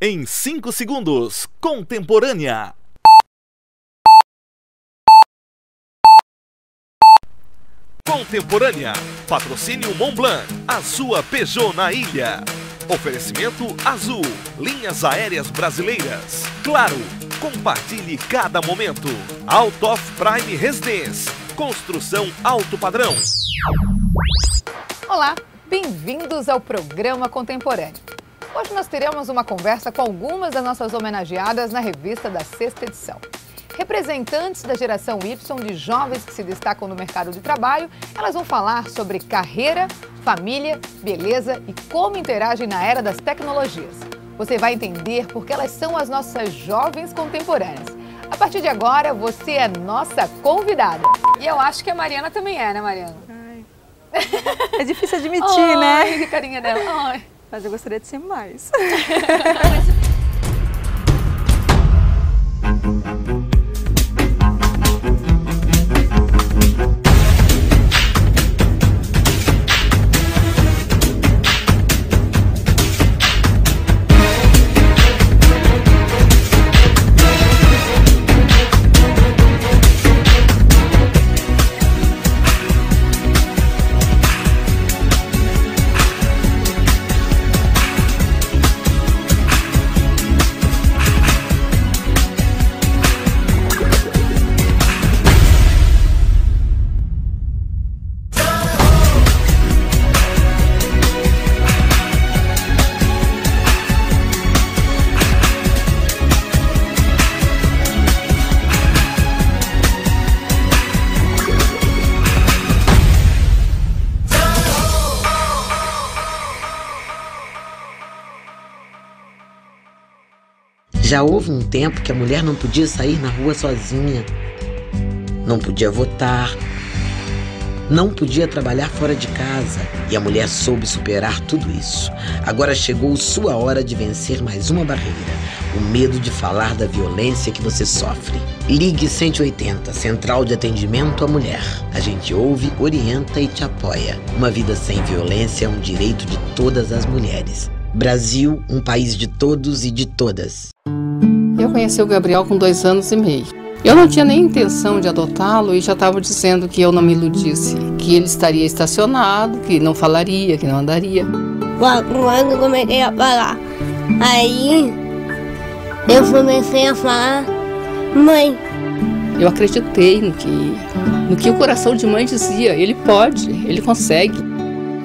Em 5 segundos, Contemporânea. Contemporânea, patrocínio Montblanc, a sua Peugeot na ilha. Oferecimento Azul, linhas aéreas brasileiras. Claro, compartilhe cada momento. Out of Prime Residence, construção alto padrão. Olá, bem-vindos ao programa Contemporâneo. Hoje nós teremos uma conversa com algumas das nossas homenageadas na revista da 6ª edição. Representantes da geração Y, de jovens que se destacam no mercado de trabalho, elas vão falar sobre carreira, família, beleza e como interagem na era das tecnologias. Você vai entender porque elas são as nossas jovens contemporâneas. A partir de agora, você é nossa convidada. E eu acho que a Mariana também é, né, Mariana? Ai. É difícil admitir, né? Ai, que carinha dela. Ai. Mas eu gostaria de ser mais. Já houve um tempo que a mulher não podia sair na rua sozinha, não podia votar, não podia trabalhar fora de casa, e a mulher soube superar tudo isso. Agora chegou sua hora de vencer mais uma barreira, o medo de falar da violência que você sofre. Ligue 180, Central de Atendimento à Mulher. A gente ouve, orienta e te apoia. Uma vida sem violência é um direito de todas as mulheres. Brasil, um país de todos e de todas. Eu conheci o Gabriel com 2 anos e meio. Eu não tinha nem intenção de adotá-lo e já estava dizendo que eu não me iludisse, que ele estaria estacionado, que não falaria, que não andaria. Quando eu comecei a falar, aí eu comecei a falar, mãe. Eu acreditei no que o coração de mãe dizia, ele pode, ele consegue.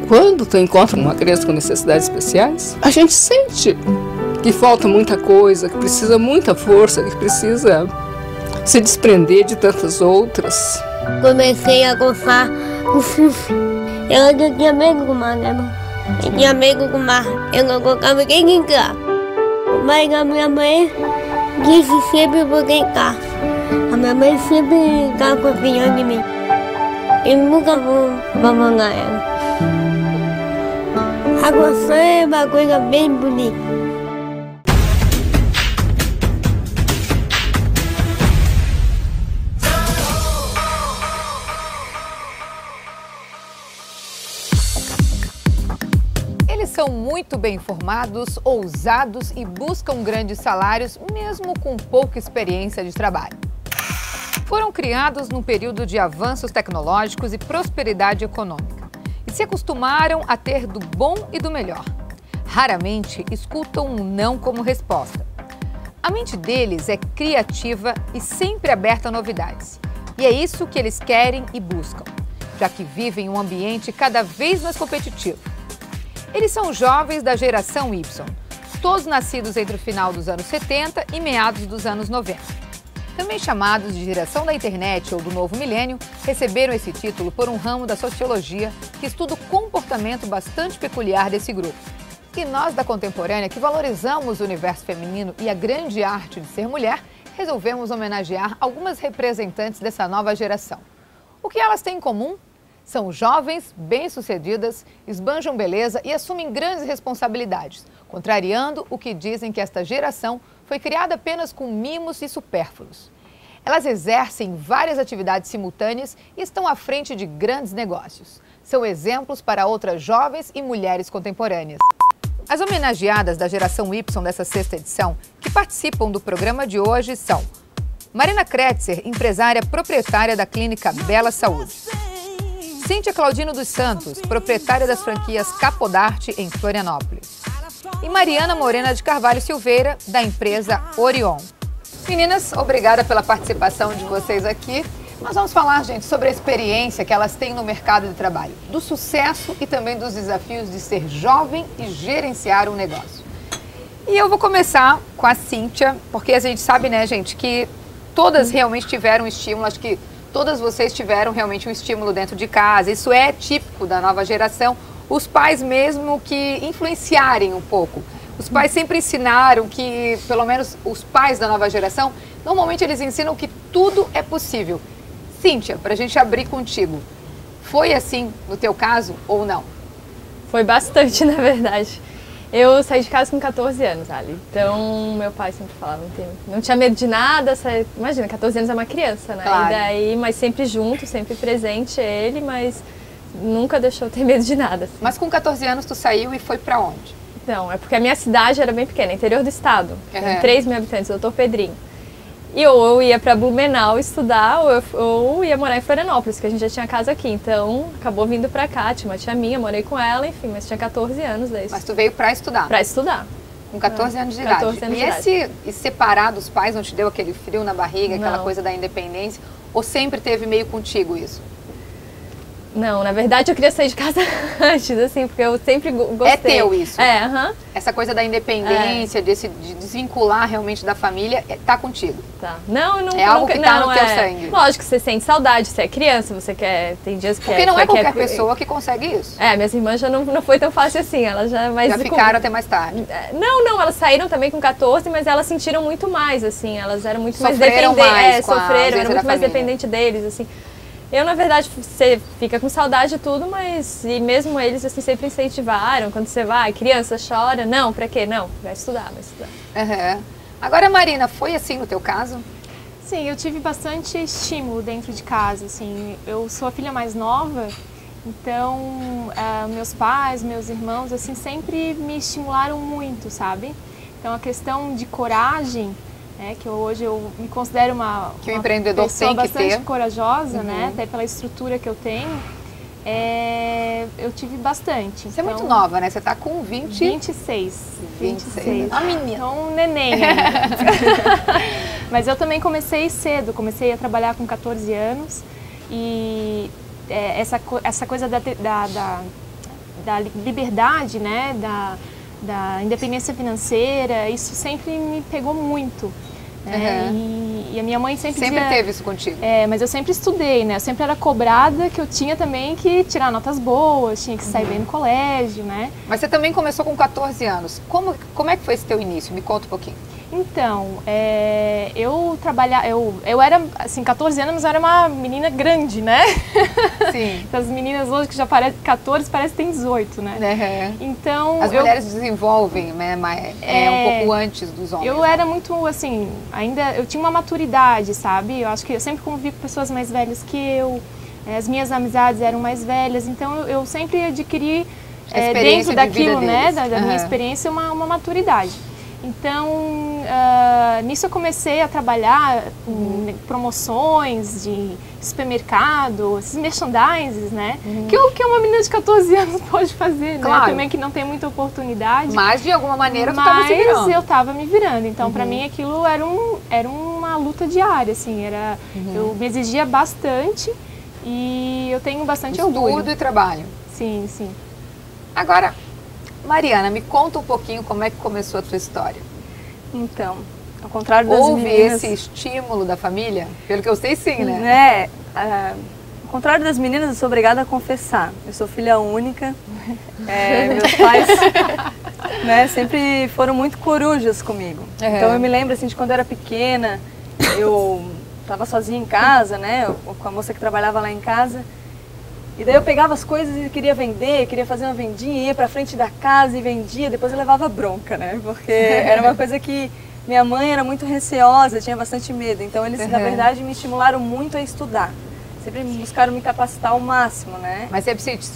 Quando tu encontra uma criança com necessidades especiais, a gente sente que falta muita coisa, que precisa muita força, que precisa se desprender de tantas outras. Comecei a gostar do Fifi. Eu não tinha medo com o mar, né, irmão? Eu tinha medo com o mar. Eu não colocava quem brincar. Mas a minha mãe disse sempre vou brincar. A minha mãe sempre está confiando em mim. Eu nunca vou abandonar ela. A goção é uma coisa bem bonita. Eles são muito bem informados, ousados e buscam grandes salários, mesmo com pouca experiência de trabalho. Foram criados num período de avanços tecnológicos e prosperidade econômica e se acostumaram a ter do bom e do melhor. Raramente escutam um não como resposta. A mente deles é criativa e sempre aberta a novidades. E é isso que eles querem e buscam, já que vivem em um ambiente cada vez mais competitivo. Eles são jovens da geração Y, todos nascidos entre o final dos anos 70 e meados dos anos 90. Também chamados de geração da internet ou do novo milênio, receberam esse título por um ramo da sociologia que estuda o comportamento bastante peculiar desse grupo. E nós da Contemporânea, que valorizamos o universo feminino e a grande arte de ser mulher, resolvemos homenagear algumas representantes dessa nova geração. O que elas têm em comum? São jovens, bem-sucedidas, esbanjam beleza e assumem grandes responsabilidades, contrariando o que dizem que esta geração foi criada apenas com mimos e supérfluos. Elas exercem várias atividades simultâneas e estão à frente de grandes negócios. São exemplos para outras jovens e mulheres contemporâneas. As homenageadas da geração Y dessa 6ª edição, que participam do programa de hoje, são Marina Kretzer, empresária proprietária da clínica Bela Saúde. Cíntia Claudino dos Santos, proprietária das franquias Capodarte em Florianópolis. E Mariana Morena de Carvalho Silveira, da empresa Orion. Meninas, obrigada pela participação de vocês aqui. Nós vamos falar, gente, sobre a experiência que elas têm no mercado de trabalho, do sucesso e também dos desafios de ser jovem e gerenciar um negócio. E eu vou começar com a Cíntia, porque a gente sabe, né, gente, que todas realmente tiveram estímulo, acho que todas vocês tiveram realmente um estímulo dentro de casa, isso é típico da nova geração, os pais mesmo que influenciarem um pouco. Os pais sempre ensinaram que, pelo menos os pais da nova geração, normalmente eles ensinam que tudo é possível. Cíntia, para a gente abrir contigo, foi assim no teu caso ou não? Foi bastante, na verdade. Eu saí de casa com 14 anos, Ali. Então, meu pai sempre falava, não tinha medo de nada. Imagina, 14 anos é uma criança, né? Claro. E daí, mas sempre junto, sempre presente ele, mas nunca deixou eu ter medo de nada. Assim. Mas com 14 anos tu saiu e foi para onde? Não, é porque a minha cidade era bem pequena, interior do estado. Tem 3 mil habitantes, Doutor Pedrinho. E ou eu ia para Blumenau estudar, ou ia morar em Florianópolis, que a gente já tinha casa aqui. Então, acabou vindo para cá, tinha uma tia minha, morei com ela, enfim, mas tinha 14 anos desde. Mas tu veio para estudar? Para estudar. Com 14 anos de idade. 14 anos de idade. E separar dos pais não te deu aquele frio na barriga, aquela Não. coisa da independência? Ou sempre teve meio contigo isso? Não, na verdade eu queria sair de casa antes, assim, porque eu sempre gostei. É teu isso? É, aham. Essa coisa da independência, de desvincular realmente da família, tá contigo? Tá. Não, eu não. É algo nunca, que tá não, no teu sangue? Lógico que você sente saudade, você é criança, você quer. Tem dias que Porque não é qualquer pessoa que consegue isso. É, minhas irmãs já não foi tão fácil assim, elas já. Mas Já ficaram até mais tarde. Não, elas saíram também com 14, mas elas sentiram muito mais, assim, elas eram muito Sofreram mais dependentes. mais com a Sofreram, ausência era da muito mais família. dependente deles, assim. Eu, na verdade, você fica com saudade de tudo, mas e mesmo eles, assim, sempre incentivaram. Quando você vai, criança chora, não, pra quê? Não, vai estudar, vai estudar. Uhum. Agora, Marina, foi assim no teu caso? Sim, eu tive bastante estímulo dentro de casa, assim, eu sou a filha mais nova, então meus pais, meus irmãos, assim, sempre me estimularam muito, sabe? Então a questão de coragem, que hoje eu me considero uma empreendedor pessoa tem que bastante ter. corajosa, né? Até pela estrutura que eu tenho, eu tive bastante. Você é muito nova, né? Você tá com 26. 26. A menina. Então, um neném ainda. Mas eu também comecei cedo, comecei a trabalhar com 14 anos e essa coisa da liberdade, né? Da independência financeira, isso sempre me pegou muito. E a minha mãe sempre teve isso contigo? Mas eu sempre estudei, né? Eu sempre era cobrada que eu tinha também que tirar notas boas, tinha que sair bem no colégio, né? Mas você também começou com 14 anos. Como é que foi esse teu início? Me conta um pouquinho. Então, eu era, assim, 14 anos, mas eu era uma menina grande, né? Sim. As meninas hoje que já parecem 14, parece que tem 18, né? Então... As mulheres desenvolvem, né? Um pouco antes dos homens. Eu era muito, assim, eu tinha uma maturidade, sabe? Eu acho que eu sempre convivi com pessoas mais velhas que eu, as minhas amizades eram mais velhas, então eu sempre adquiri, dentro daquilo, né? Da minha experiência, uma maturidade. Então, nisso eu comecei a trabalhar com promoções de supermercado, esses merchandises, né? Que uma menina de 14 anos pode fazer, claro. né? Também que não tem muita oportunidade. Mas, de alguma maneira, tu estava se virando. Mas eu estava me virando. Então, para mim, aquilo era uma luta diária, assim. Eu me exigia bastante e eu tenho bastante orgulho. Estudo e trabalho. Sim, sim. Agora... Mariana, me conta um pouquinho como é que começou a tua história. Então, ao contrário das Houve meninas... esse estímulo da família? Pelo que eu sei, sim, né? Ao contrário das meninas, eu sou obrigada a confessar. Eu sou filha única. Meus pais sempre foram muito corujas comigo. Então eu me lembro assim, de quando eu era pequena, eu estava sozinha em casa, né? Com a moça que trabalhava lá em casa. E daí eu pegava as coisas e queria vender, queria fazer uma vendinha, ia pra frente da casa e vendia, depois eu levava bronca, né? Porque era uma coisa que minha mãe era muito receosa, tinha bastante medo. Então eles, na verdade, me estimularam muito a estudar. sempre buscaram me capacitar ao máximo, né? Mas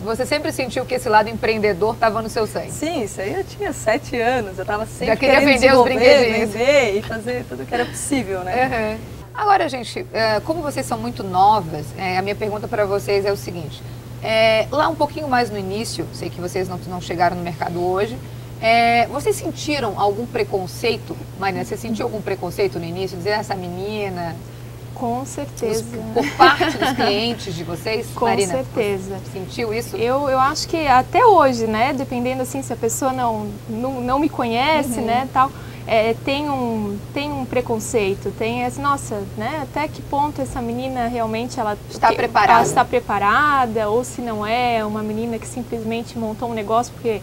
você sempre sentiu que esse lado empreendedor estava no seu sangue? Sim, isso aí eu tinha 7 anos, eu estava sempre já queria querendo vender os brinquedinhos. Vender e fazer tudo que era possível, né? Agora, gente, como vocês são muito novas, a minha pergunta para vocês é o seguinte. Lá um pouquinho mais no início, sei que vocês não chegaram no mercado hoje, vocês sentiram algum preconceito, Marina? Você sentiu algum preconceito no início? Dizer essa menina... Com certeza. Por parte dos clientes de vocês, Com Marina? Com certeza. Sentiu isso? Eu acho que até hoje, né, dependendo assim, se a pessoa não me conhece, né, tal, tem um preconceito, tem esse, nossa, né, até que ponto essa menina realmente ela está preparada? Ela está preparada, ou se não é uma menina que simplesmente montou um negócio porque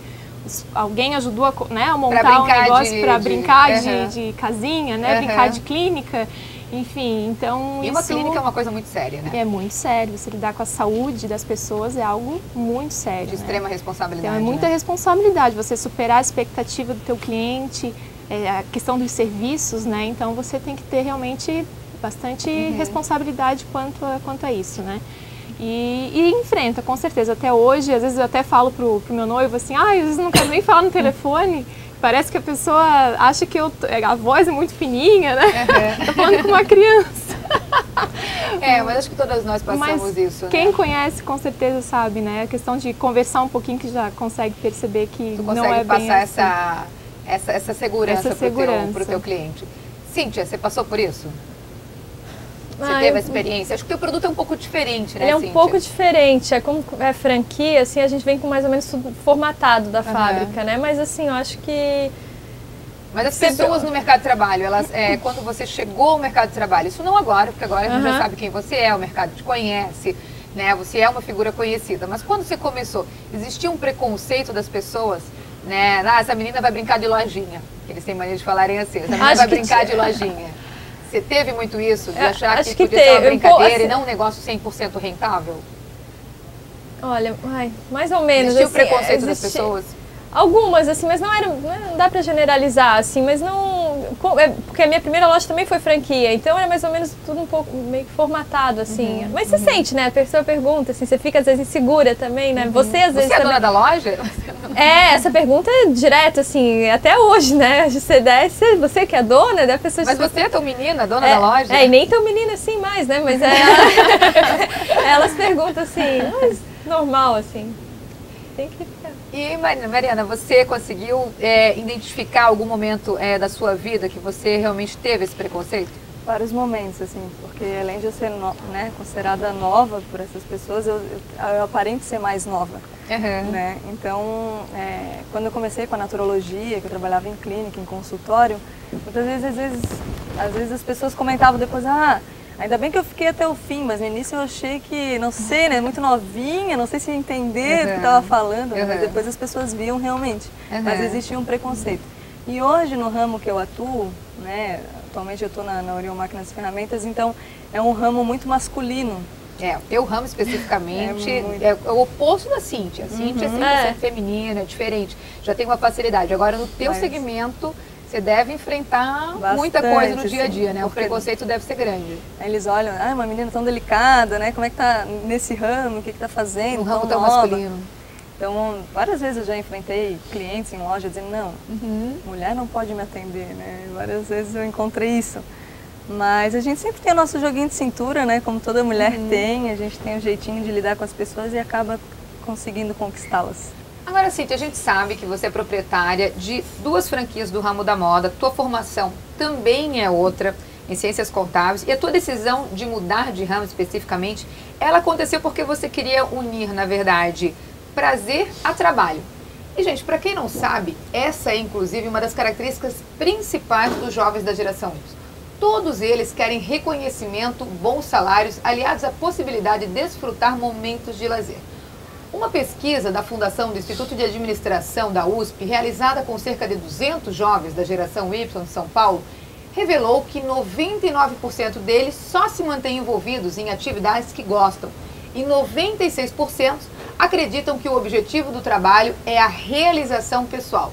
alguém ajudou a montar um negócio para brincar de casinha, né, brincar de clínica. Enfim, então E uma clínica é uma coisa muito séria, né? É muito sério. Você lidar com a saúde das pessoas é algo muito sério. De extrema responsabilidade. Então é muita responsabilidade. Você superar a expectativa do teu cliente, a questão dos serviços, né? Então você tem que ter realmente bastante responsabilidade quanto a isso, né? E enfrenta, com certeza. Até hoje, às vezes eu até falo pro meu noivo assim, às vezes eu não quero nem falar no telefone. Parece que a pessoa acha que a voz é muito fininha, né? Tô falando com uma criança. Mas acho que todas nós passamos isso, né? Quem conhece, com certeza sabe, né? A questão de conversar um pouquinho que já consegue perceber que não é bem passar assim. essa segurança pro teu cliente. Cíntia, você passou por isso? Você teve a experiência? Acho que o teu produto é um pouco diferente, né, Ele é um Cíntia? pouco diferente. Como é franquia, assim, a gente vem com mais ou menos tudo formatado da fábrica, né? Mas assim, eu acho que... Mas as pessoas no mercado de trabalho, elas, quando você chegou ao mercado de trabalho, isso não agora, porque agora a gente já sabe quem você é, o mercado te conhece, né? Você é uma figura conhecida. Mas quando você começou, existia um preconceito das pessoas, né? Essa menina vai brincar de lojinha. Eles têm mania de falarem assim, essa menina vai brincar de lojinha. Você teve muito isso, de achar que podia ser uma brincadeira e não um negócio 100% rentável? Olha, mais ou menos. Existiu o preconceito das pessoas? Algumas, assim, mas não dá pra generalizar, assim, mas não... Porque a minha primeira loja também foi franquia, então era mais ou menos tudo um pouco meio que formatado, assim. Mas você sente, né? A pessoa pergunta, assim, você fica às vezes insegura também, né? Você às vezes Você é dona da loja? Essa pergunta é direta, assim, até hoje, né? Você desce, você que é dona, da pessoa... Mas você é tão menina, dona da loja? E nem tão menina assim mais, né? Mas elas perguntam assim, mas normal, assim. Tem que ficar. E Mariana, você conseguiu identificar algum momento da sua vida que você realmente teve esse preconceito? Vários momentos, assim, porque além de eu ser considerada nova por essas pessoas, eu aparento ser mais nova, né? Então, quando eu comecei com a naturologia, que eu trabalhava em clínica, em consultório, muitas vezes, às vezes as pessoas comentavam depois, ainda bem que eu fiquei até o fim, mas no início eu achei que, não sei, né, muito novinha, não sei se ia entender o que estava falando, mas depois as pessoas viam realmente. Mas existia um preconceito. E hoje, no ramo que eu atuo, né, atualmente eu estou na Orion Máquinas e Ferramentas, então é um ramo muito masculino. O teu ramo especificamente é o oposto da Cíntia. A Cíntia é 100% feminina, é diferente, já tem uma facilidade. Agora, no teu segmento... Você deve enfrentar muita coisa no dia a dia, né? O preconceito deve ser grande. Aí eles olham, uma menina tão delicada, né? Como é que tá nesse ramo? O que tá fazendo? Um ramo tão masculino. Então, várias vezes eu já enfrentei clientes em loja dizendo, não, mulher não pode me atender, né? Várias vezes eu encontrei isso. Mas a gente sempre tem o nosso joguinho de cintura, né? Como toda mulher tem, a gente tem um jeitinho de lidar com as pessoas e acaba conseguindo conquistá-las. Agora, Cíntia, a gente sabe que você é proprietária de 2 franquias do ramo da moda, tua formação também é outra, em ciências contábeis, e a tua decisão de mudar de ramo especificamente, ela aconteceu porque você queria unir, na verdade, prazer a trabalho. E, gente, para quem não sabe, essa é, inclusive, uma das características principais dos jovens da geração Y. Todos eles querem reconhecimento, bons salários, aliados à possibilidade de desfrutar momentos de lazer. Uma pesquisa da Fundação do Instituto de Administração da USP, realizada com cerca de 200 jovens da geração Y de São Paulo, revelou que 99% deles só se mantêm envolvidos em atividades que gostam e 96% acreditam que o objetivo do trabalho é a realização pessoal.